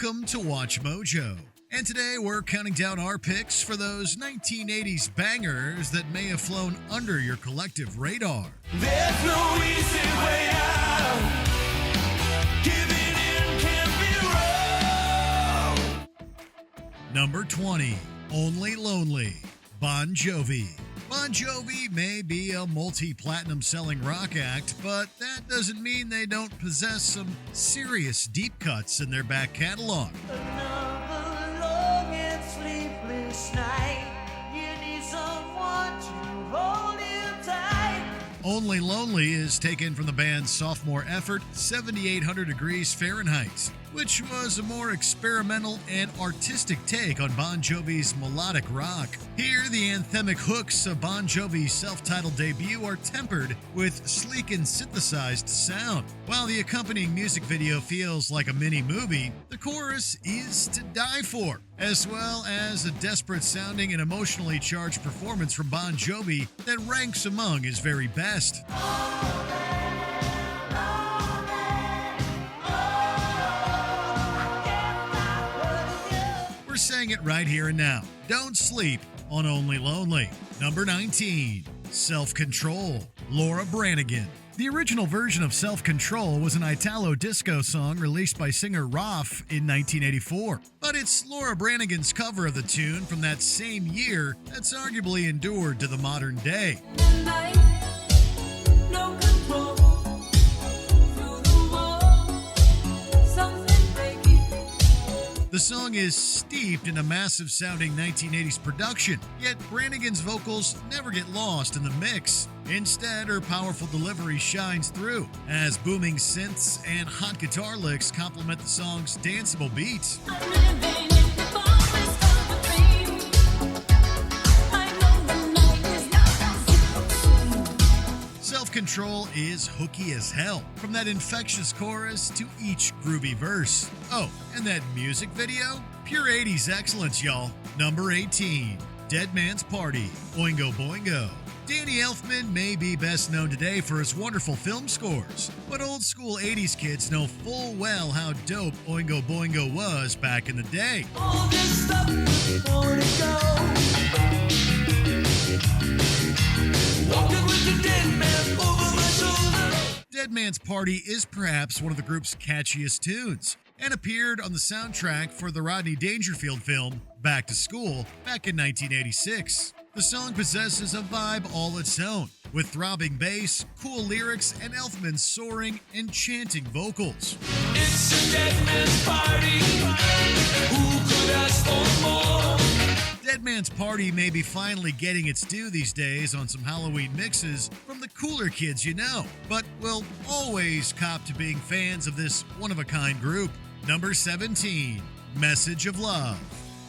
Welcome to Watch Mojo. And today we're counting down our picks for those 1980s bangers that may have flown under your collective radar. There's no easy way out. Giving in can be wrong. Number 20, Only Lonely, Bon Jovi. Bon Jovi may be a multi-platinum selling rock act, but that doesn't mean they don't possess some serious deep cuts in their back catalog. Another long and sleepless night. You need someone to hold you tight. Only Lonely is taken from the band's sophomore effort, 7800 Degrees Fahrenheit, which was a more experimental and artistic take on Bon Jovi's melodic rock. Here, the anthemic hooks of Bon Jovi's self-titled debut are tempered with sleek and synthesized sound. While the accompanying music video feels like a mini-movie, the chorus is to die for, as well as a desperate-sounding and emotionally charged performance from Bon Jovi that ranks among his very best. We're saying it right here and now. Don't sleep on Only Lonely. Number 19, SelfControl, Laura Branigan. The original version of SelfControl was an Italo disco song released by singer Rolf in 1984. But it's Laura Branigan's cover of the tune from that same year that's arguably endured to the modern day. The song is steeped in a massive-sounding 1980s production, yet Branigan's vocals never get lost in the mix. Instead, her powerful delivery shines through, as booming synths and hot guitar licks complement the song's danceable beats. SelfControl is hooky as hell, from that infectious chorus to each groovy verse. Oh, and that music video? Pure 80s excellence, y'all. Number 18, Dead Man's Party, Oingo Boingo. Danny Elfman may be best known today for his wonderful film scores, but old school 80s kids know full well how dope Oingo Boingo was back in the day. All this stuff, wanna go. Walking with the dead man over my shoulder. Dead Man's Party is perhaps one of the group's catchiest tunes, and appeared on the soundtrack for the Rodney Dangerfield film Back to School back in 1986. The song possesses a vibe all its own, with throbbing bass, cool lyrics, and Elfman's soaring, enchanting vocals. It's a dead man's party. Who could ask for more? Dead Man's Party may be finally getting its due these days on some Halloween mixes from the cooler kids you know, but we'll always cop to being fans of this one-of-a-kind group. Number 17, Message of Love,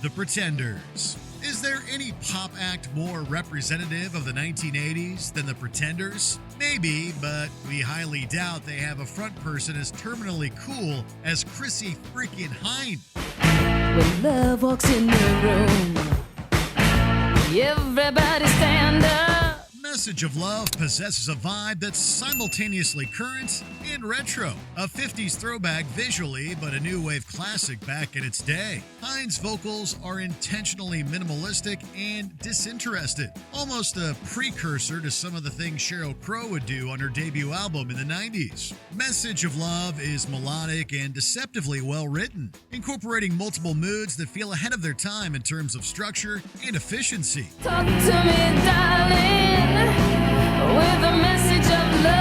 The Pretenders. Is there any pop act more representative of the 1980s than The Pretenders? Maybe, but we highly doubt they have a front person as terminally cool as Chrissy freaking Hynde. When love walks in the room, everybody stand up. Message of Love possesses a vibe that's simultaneously current and retro. A 50s throwback visually, but a new wave classic back in its day. Hynde's vocals are intentionally minimalistic and disinterested, almost a precursor to some of the things Sheryl Crow would do on her debut album in the 90s. Message of Love is melodic and deceptively well written, incorporating multiple moods that feel ahead of their time in terms of structure and efficiency. Talk to me, darling, with a message of love.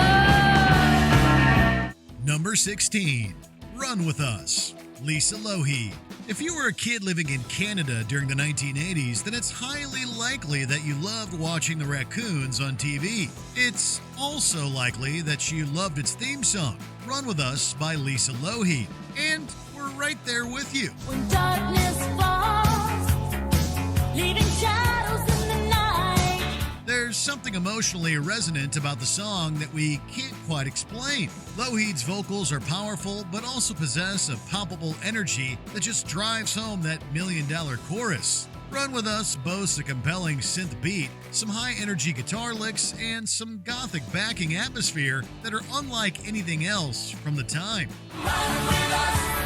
Number 16, Run With Us, Lisa Lohi. If you were a kid living in Canada during the 1980s, then it's highly likely that you loved watching the raccoons on TV. It's also likely that you loved its theme song, Run With Us by Lisa Lohi. And we're right there with you. When darkness falls, leaving shadows in the night. There's something emotionally resonant about the song that we can't quite explain. Lohi's vocals are powerful, but also possess a palpable energy that just drives home that million-dollar chorus. Run With Us boasts a compelling synth beat, some high-energy guitar licks, and some gothic backing atmosphere that are unlike anything else from the time. Run with us.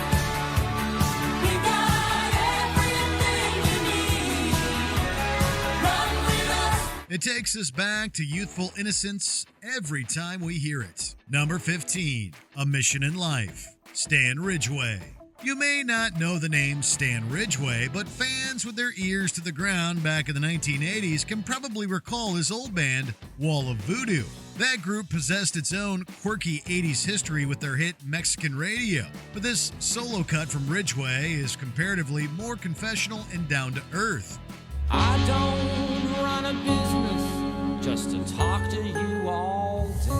It takes us back to youthful innocence every time we hear it. Number 15, A Mission in Life, Stan Ridgeway. You may not know the name Stan Ridgeway, but fans with their ears to the ground back in the 1980s can probably recall his old band, Wall of Voodoo. That group possessed its own quirky 80s history with their hit Mexican Radio, but this solo cut from Ridgeway is comparatively more confessional and down to earth. I don't run a business just to talk to you all day.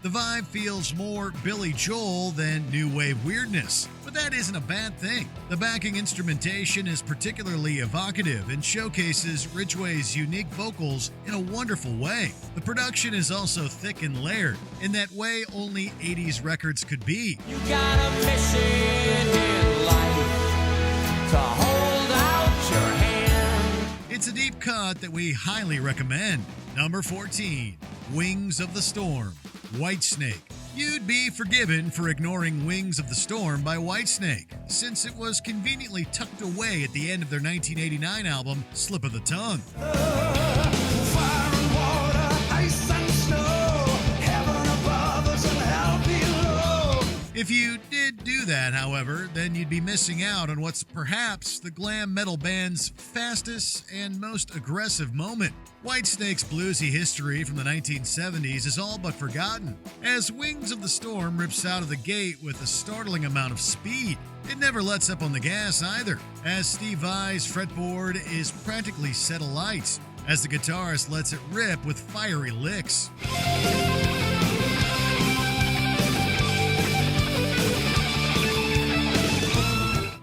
The vibe feels more Billy Joel than new wave weirdness, but that isn't a bad thing. The backing instrumentation is particularly evocative and showcases Ridgeway's unique vocals in a wonderful way. The production is also thick and layered, in that way only 80s records could be. You got a mission in life to hold out your hand. It's a deep cut that we highly recommend. Number 14, Wings of the Storm, Whitesnake. You'd be forgiven for ignoring Wings of the Storm by Whitesnake, since it was conveniently tucked away at the end of their 1989 album, Slip of the Tongue. Fire and water, ice and snow, heaven above us and hell below. If you did do that, however, then you'd be missing out on what's perhaps the glam metal band's fastest and most aggressive moment. Whitesnake's bluesy history from the 1970s is all but forgotten, as Wings of the Storm rips out of the gate with a startling amount of speed. It never lets up on the gas either, as Steve Vai's fretboard is practically set alight, as the guitarist lets it rip with fiery licks.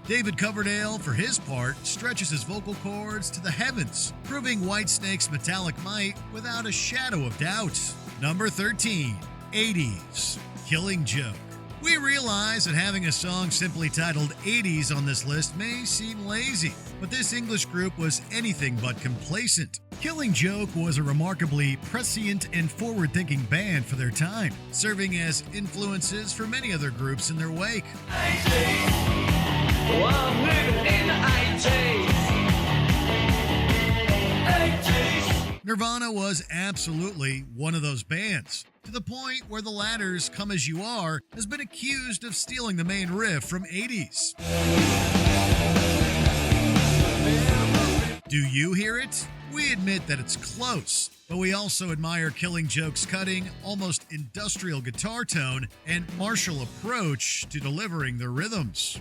David Coverdale, for his part, stretches his vocal cords to the heavens, proving Whitesnake's metallic might without a shadow of doubt. Number 13, 80s, Killing Joke. We realize that having a song simply titled 80s on this list may seem lazy, but this English group was anything but complacent. Killing Joke was a remarkably prescient and forward-thinking band for their time, serving as influences for many other groups in their wake. Nirvana was absolutely one of those bands, to the point where the latter's Come As You Are has been accused of stealing the main riff from 80s. Do you hear it? We admit that it's close, but we also admire Killing Joke's cutting, almost industrial guitar tone and martial approach to delivering their rhythms.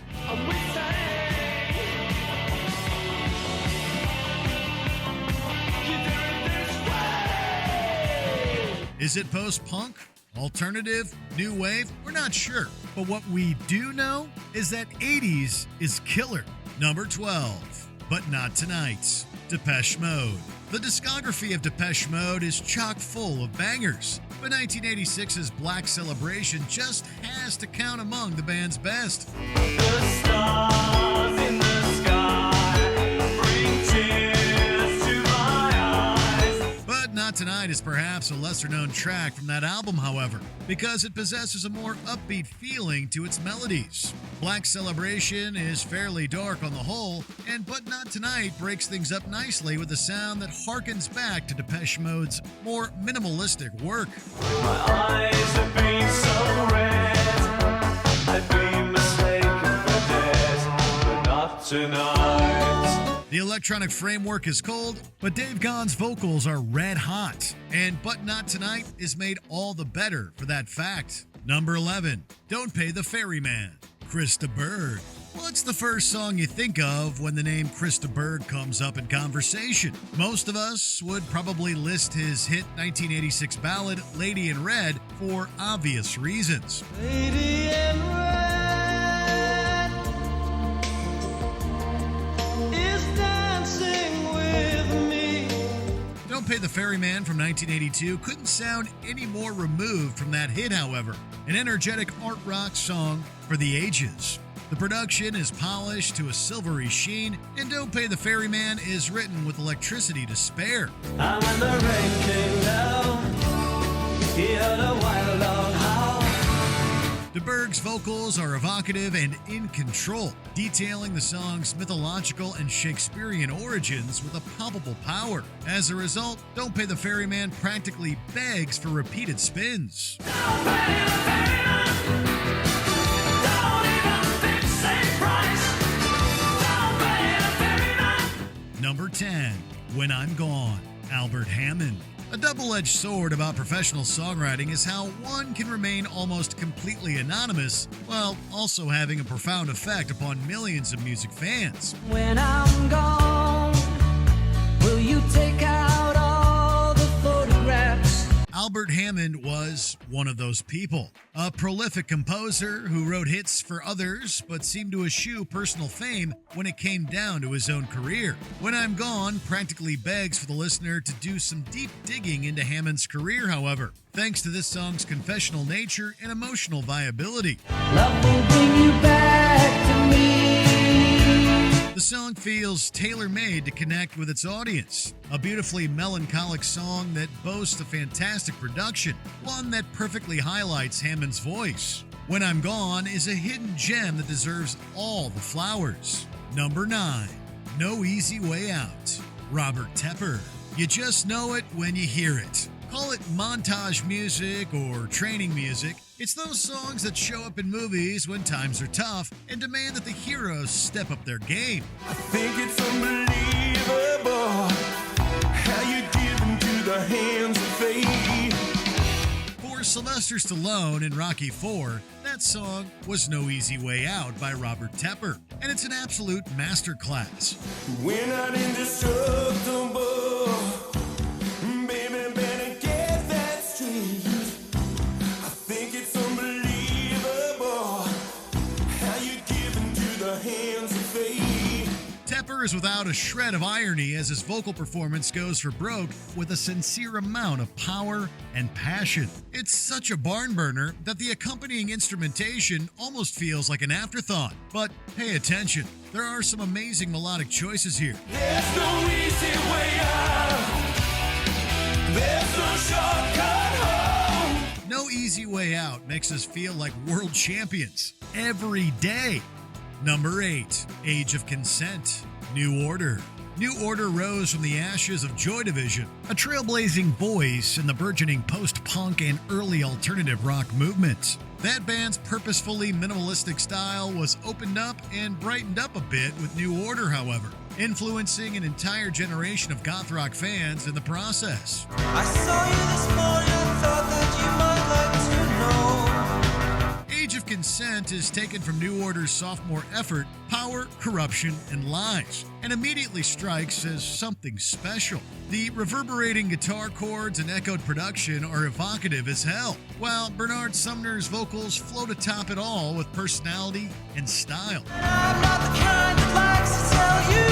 Is it post-punk, alternative, new wave? We're not sure. But what we do know is that 80s is killer. Number 12, But Not Tonight, Depeche Mode. The discography of Depeche Mode is chock full of bangers, but 1986's Black Celebration just has to count among the band's best. The stars in the sky bring tears to my eyes. But Not Tonight is perhaps a lesser-known track from that album, however, because it possesses a more upbeat feeling to its melodies. Black Celebration is fairly dark on the whole, and But Not Tonight breaks things up nicely with a sound that harkens back to Depeche Mode's more minimalistic work. My eyes have been so red, I've been mistaken for dead, but not tonight. The electronic framework is cold, but Dave Gaughan's vocals are red hot, and But Not Tonight is made all the better for that fact. Number 11, Don't Pay the Ferryman, Chris de Burgh. What's the first song you think of when the name Chris de Burgh comes up in conversation? Most of us would probably list his hit 1986 ballad, Lady in Red, for obvious reasons. Lady in red is dancing with me. Don't Pay the Ferryman from 1982 couldn't sound any more removed from that hit, however. An energetic art rock song for the ages. The production is polished to a silvery sheen, and Don't Pay the Ferryman is written with electricity to spare. And when the rain came down, he heard a wild dog howl. De Burgh's vocal vocals are evocative and in control, detailing the song's mythological and Shakespearean origins with a palpable power. As a result, Don't Pay the Ferryman practically begs for repeated spins. Number 10, When I'm Gone, Albert Hammond. A double-edged sword about professional songwriting is how one can remain almost completely anonymous while also having a profound effect upon millions of music fans. When I'm gone, will you take out all the photographs? Albert Hammond was one of those people. A prolific composer who wrote hits for others but seemed to eschew personal fame when it came down to his own career. When I'm Gone practically begs for the listener to do some deep digging into Hammond's career, however, thanks to this song's confessional nature and emotional viability. Love will bring you back to me. The song feels tailor-made to connect with its audience. A beautifully melancholic song that boasts a fantastic production, one that perfectly highlights Hammond's voice. When I'm Gone is a hidden gem that deserves all the flowers. Number 9, No Easy Way Out, Robert Tepper. You just know it when you hear it. Call it montage music or training music. It's those songs that show up in movies when times are tough and demand that the heroes step up their game. I think it's unbelievable how you give into the hands of fate. For Sylvester Stallone in Rocky IV, that song was No Easy Way Out by Robert Tepper, and it's an absolute masterclass. We're not indestructible. Baby, better get that straight. I think it's unbelievable how you give into the hands of fate. Tepper is without a shred of irony as his vocal performance goes for broke with a sincere amount of power and passion. It's such a barn burner that the accompanying instrumentation almost feels like an afterthought. But pay attention, there are some amazing melodic choices here. There's no easy way out. There's no shortcut home. No Easy Way Out makes us feel like world champions every day. Number 8, Age of Consent, New Order. New Order rose from the ashes of Joy Division, a trailblazing voice in the burgeoning post-punk and early alternative rock movements. That band's purposefully minimalistic style was opened up and brightened up a bit with New Order, however, influencing an entire generation of goth rock fans in the process. I saw you this morning, thought that you might like to know. Age of Consent is taken from New Order's sophomore effort, Power, Corruption, and Lies, and immediately strikes as something special. The reverberating guitar chords and echoed production are evocative as hell, while Bernard Sumner's vocals float atop it all with personality and style. I'm not the kind that likes to tell you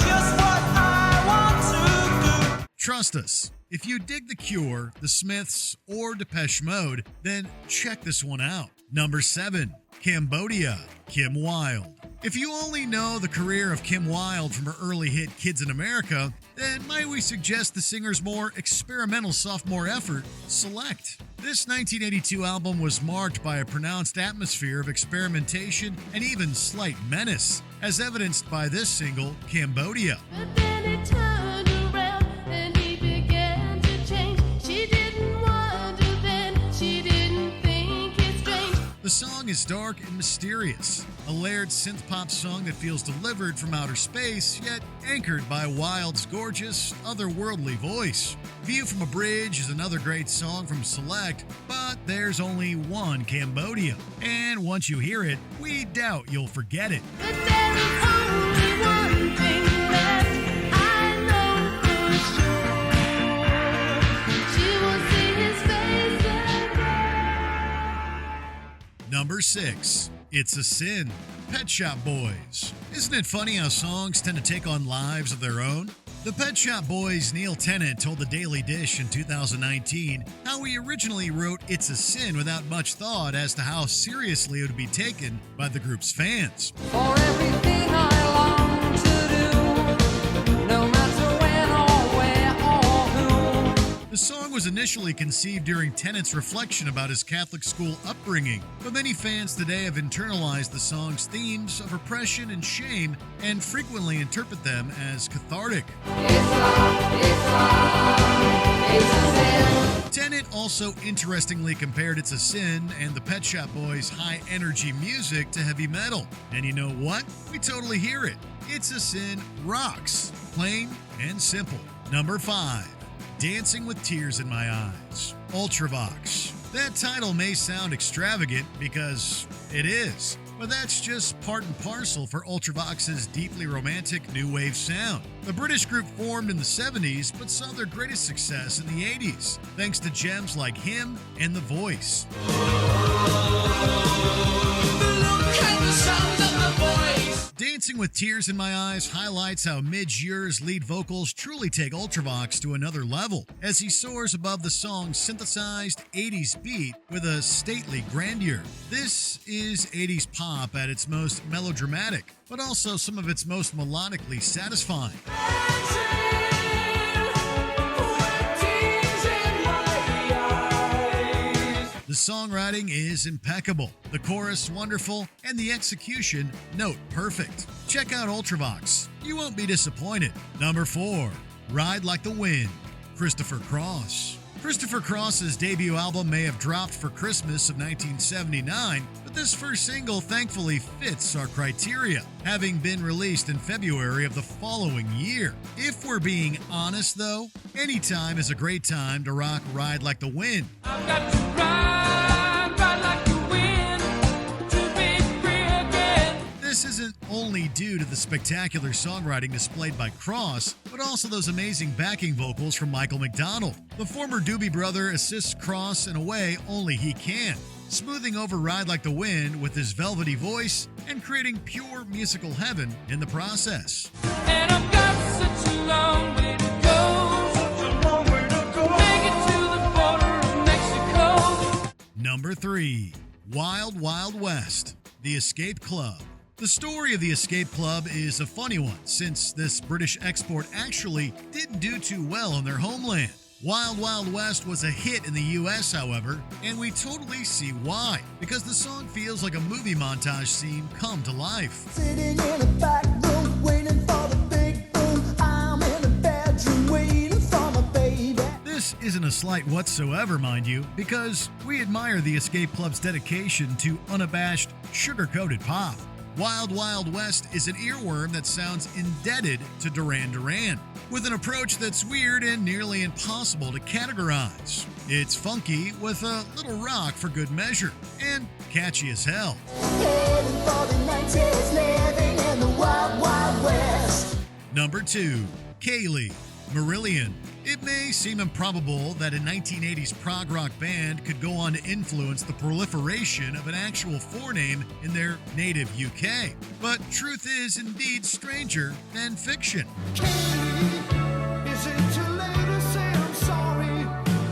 just what I want to do. Trust us, if you dig The Cure, The Smiths, or Depeche Mode, then check this one out. Number 7, Cambodia, Kim Wilde. If you only know the career of Kim Wilde from her early hit Kids in America, then might we suggest the singer's more experimental sophomore effort, Select. This 1982 album was marked by a pronounced atmosphere of experimentation and even slight menace, as evidenced by this single, Cambodia. But then he turned around and he began to change. She didn't want to then, she didn't think it strange. The song is dark and mysterious, a layered synth-pop song that feels delivered from outer space, yet anchored by Wilde's gorgeous, otherworldly voice. View from a Bridge is another great song from Select, but there's only one Cambodia, and once you hear it, we doubt you'll forget it. But there is only one thing that I know for sure. She will see his face again. Number 6, It's a Sin, Pet Shop Boys. Isn't it funny how songs tend to take on lives of their own? The Pet Shop Boys' Neil Tennant told The Daily Dish in 2019 how he originally wrote It's a Sin without much thought as to how seriously it would be taken by the group's fans. For everything I long to do, no matter when or where or who. The song was initially conceived during Tennant's reflection about his Catholic school upbringing, but many fans today have internalized the song's themes of oppression and shame and frequently interpret them as cathartic. Tennant also interestingly compared It's a Sin and the Pet Shop Boys' high-energy music to heavy metal. And you know what? We totally hear it. It's a Sin rocks, plain and simple. Number 5. Dancing with Tears in My Eyes, Ultravox. That title may sound extravagant because it is, but that's just part and parcel for Ultravox's deeply romantic new wave sound. The British group formed in the 70s but saw their greatest success in the 80s, thanks to gems like Him and The Voice. Dancing with Tears in My Eyes highlights how Midge Ure's lead vocals truly take Ultravox to another level, as he soars above the song's synthesized 80s beat with a stately grandeur. This is 80s pop at its most melodramatic, but also some of its most melodically satisfying. The songwriting is impeccable, the chorus wonderful, and the execution note perfect. Check out Ultravox. You won't be disappointed. Number 4. Ride Like the Wind, Christopher Cross. Christopher Cross's debut album may have dropped for Christmas of 1979, but this first single thankfully fits our criteria, having been released in February of the following year. If we're being honest though, any time is a great time to rock Ride Like the Wind. I've got to ride like the wind to be free again. This isn't only due to the spectacular songwriting displayed by Cross, but also those amazing backing vocals from Michael McDonald. The former Doobie Brother assists Cross in a way only he can, smoothing over Ride Like the Wind with his velvety voice and creating pure musical heaven in the process. And I've got such a long way to go. Make it to the border of Mexico. Number 3. Wild Wild West, The Escape Club. The story of the Escape Club is a funny one, since this British export actually didn't do too well in their homeland. Wild Wild West was a hit in the US, however, and we totally see why, because the song feels like a movie montage scene come to life. Sitting in a back room, waiting for the big boom. I'm in a bedroom, waiting for my baby. This isn't a slight whatsoever, mind you, because we admire the Escape Club's dedication to unabashed, sugar-coated pop. Wild Wild West is an earworm that sounds indebted to Duran Duran, with an approach that's weird and nearly impossible to categorize. It's funky with a little rock for good measure, and catchy as hell. Heading for the 90s, living in the wild, wild west. Number 2. Kaye, Marillion. It may seem improbable that a 1980s prog rock band could go on to influence the proliferation of an actual forename in their native UK, but truth is indeed stranger than fiction. Katie, is it too late to say I'm sorry?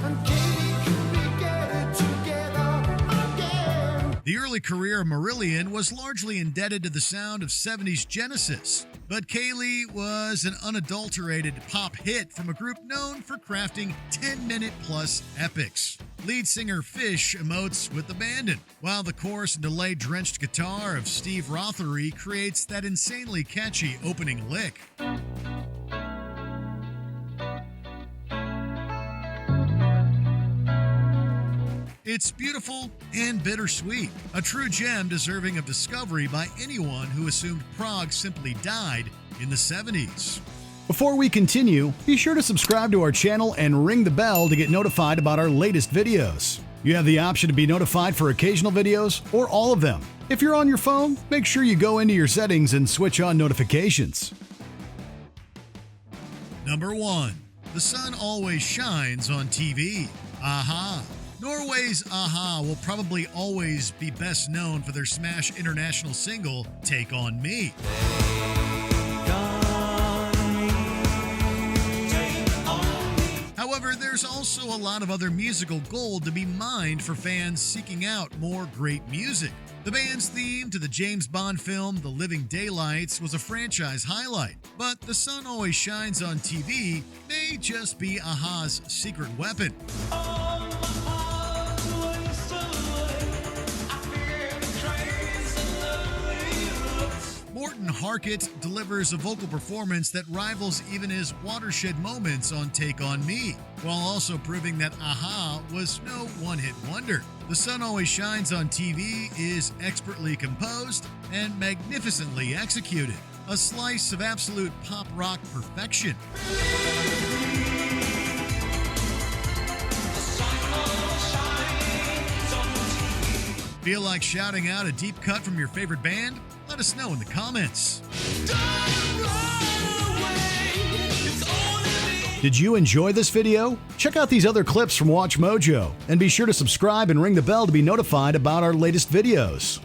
And Katie, could we get it together again? The early career of Marillion was largely indebted to the sound of 70s Genesis, but Kaye was an unadulterated pop hit from a group known for crafting 10-minute-plus epics. Lead singer Fish emotes with abandon, while the chorus and delay-drenched guitar of Steve Rothery creates that insanely catchy opening lick. It's beautiful and bittersweet, a true gem deserving of discovery by anyone who assumed prog simply died in the 70s. Before we continue, be sure to subscribe to our channel and ring the bell to get notified about our latest videos. You have the option to be notified for occasional videos or all of them. If you're on your phone, make sure you go into your settings and switch on notifications. Number 1. The sun always shines on TV. Aha. Norway's Aha will probably always be best known for their smash international single, Take On Me. However, there's also a lot of other musical gold to be mined for fans seeking out more great music. The band's theme to the James Bond film The Living Daylights was a franchise highlight, but The Sun Always Shines on TV may just be a-ha's secret weapon. Morton Harkett delivers a vocal performance that rivals even his watershed moments on Take On Me, while also proving that a-ha was no one-hit wonder. The Sun Always Shines on TV is expertly composed and magnificently executed, a slice of absolute pop rock perfection. Feel like shouting out a deep cut from your favorite band? Let us know in the comments. Did you enjoy this video? Check out these other clips from WatchMojo, and be sure to subscribe and ring the bell to be notified about our latest videos.